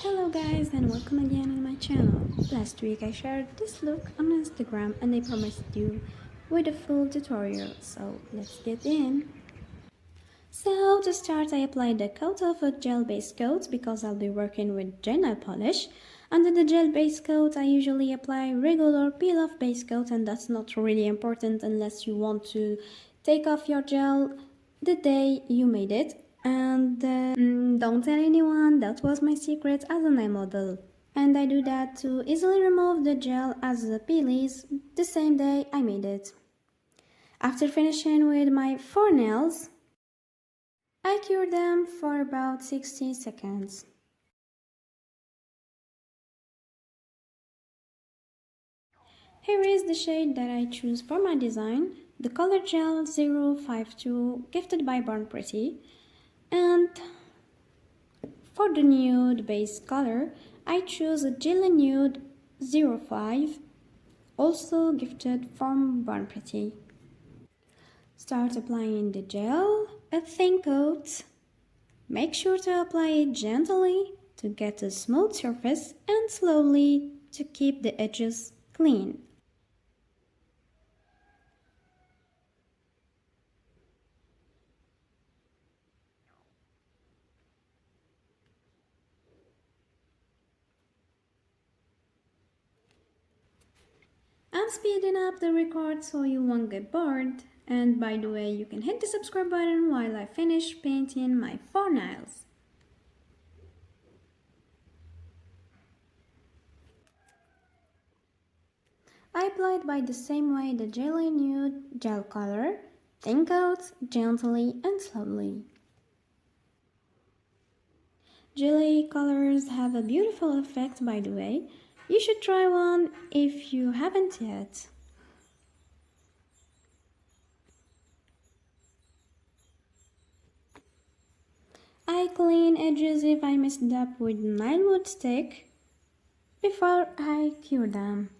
Hello guys and welcome again on my channel. Last week I shared this look on Instagram and I promised you with a full tutorial, so let's get in. So to start I applied a coat of a gel base coat because I'll be working with gel nail polish. Under the gel base coat I usually apply regular peel off base coat, and that's not really important unless you want to take off your gel the day you made it. And don't tell anyone, that was my secret as a nail model. And I do that to easily remove the gel as the peel is the same day I made it. After finishing with my 4 nails, I cure them for about 60 seconds. Here is the shade that I choose for my design, the Color Gel 052 gifted by Born Pretty. And for the nude base color, I choose a Jelly Nude 05, also gifted from Born Pretty. Start applying the gel, a thin coat. Make sure to apply it gently to get a smooth surface and slowly to keep the edges clean. I'm speeding up the record so you won't get bored. And by the way, you can hit the subscribe button while I finish painting my 4 nails. I applied by the same way the Jelly Nude gel color, thin coats, gently and slowly. Jelly colors have a beautiful effect, by the way. You should try one if you haven't yet. I clean edges if I messed up with nail wood stick before I cure them.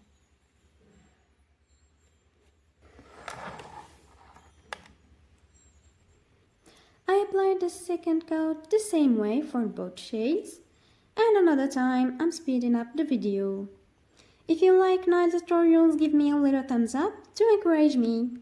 I applied the second coat the same way for both shades, and another time I'm speeding up the video. If you like nail tutorials, give me a little thumbs up to encourage me.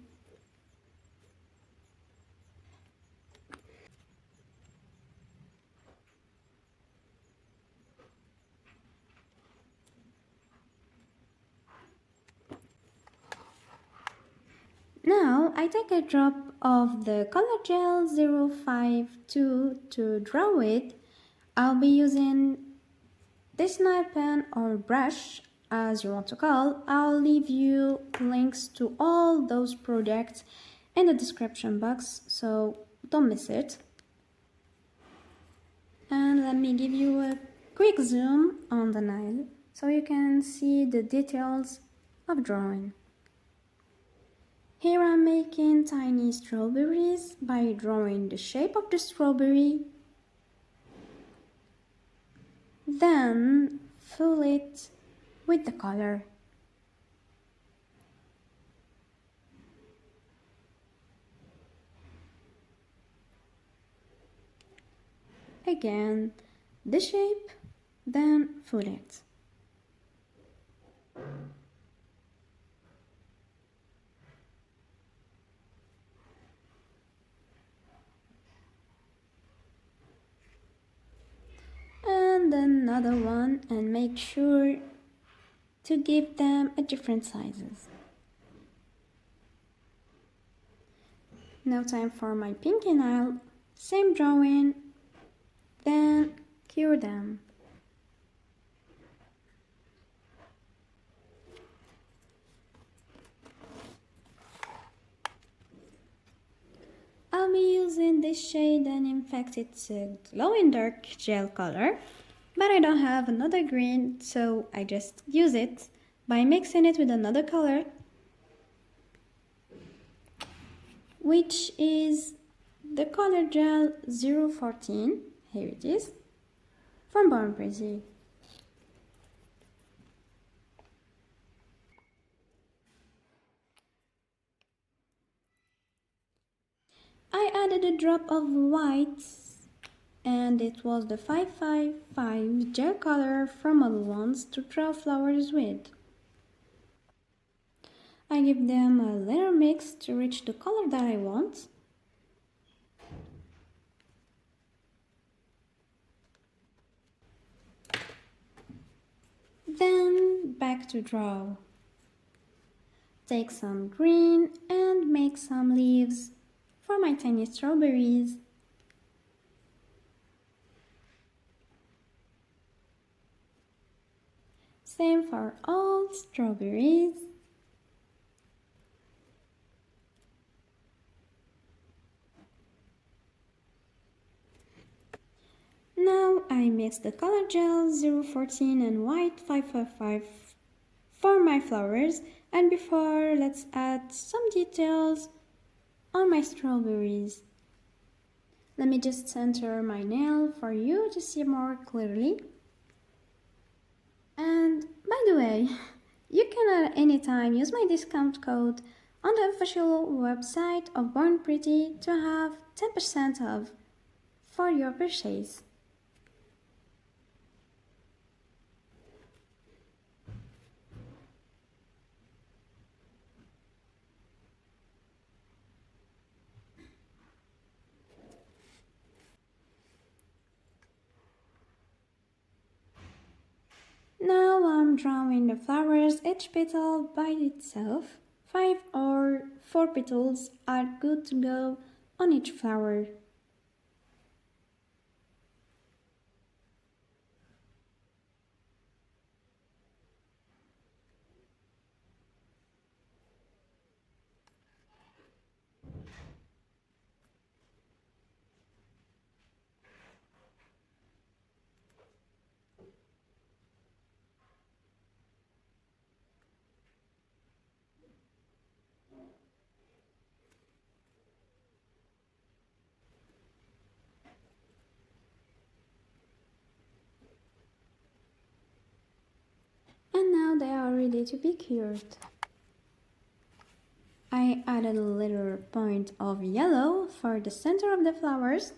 Now I take a drop of the Color Gel 052 to draw it. I'll be using this nail pen or brush, as you want to call. I'll leave you links to all those products in the description box, so don't miss it. And let me give you a quick zoom on the nail so you can see the details of drawing. Here I'm making tiny strawberries by drawing the shape of the strawberry, then fill it with the color. Again, the shape, then fill it. And another one, and make sure to give them a different sizes. Now time for my pinky nail, same drawing, then cure them. I'll be using this shade, and in fact it's a glowing dark gel color, but I don't have another green, so I just use it by mixing it with another color, which is the Color Gel 014, here it is, from Born Pretty. I added a drop of white And it was the 555 gel color from Model Ones to draw flowers with. I give them a little mix to reach the color that I want. Then back to draw. Take some green and make some leaves for my tiny strawberries. Same for all strawberries. Now I mix the color gel 014 and white 555 for my flowers, and before let's add some details on my strawberries. Let me just center my nail for you to see more clearly. And by the way, you can at any time use my discount code on the official website of Born Pretty to have 10% off for your purchase. Now I'm drawing the flowers each petal by itself. 5 or 4 petals are good to go on each flower. And now they are ready to be cured. I added a little point of yellow for the center of the flowers.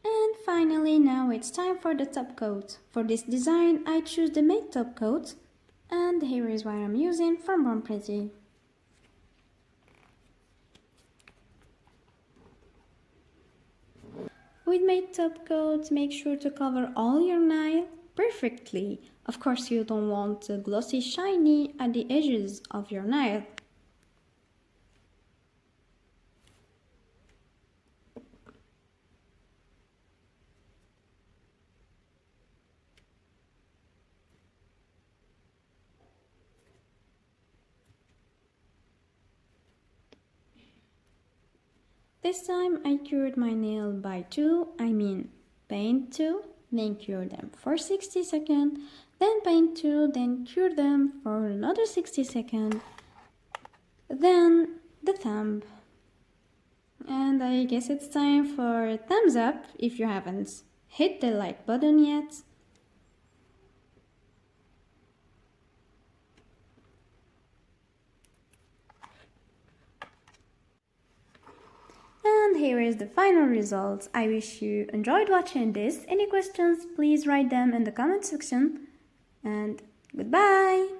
And finally, now it's time for the top coat. For this design, I choose the matte top coat, and here is what I'm using from Born Pretty. With matte top coat, make sure to cover all your nail perfectly. Of course, you don't want a glossy shiny at the edges of your nail. This time I cured my nail by paint 2, then cure them for 60 seconds, then paint 2, then cure them for another 60 seconds, then the thumb. And I guess it's time for a thumbs up if you haven't hit the like button yet. And here is the final result. I wish you enjoyed watching this. Any questions, please write them in the comment section. And goodbye!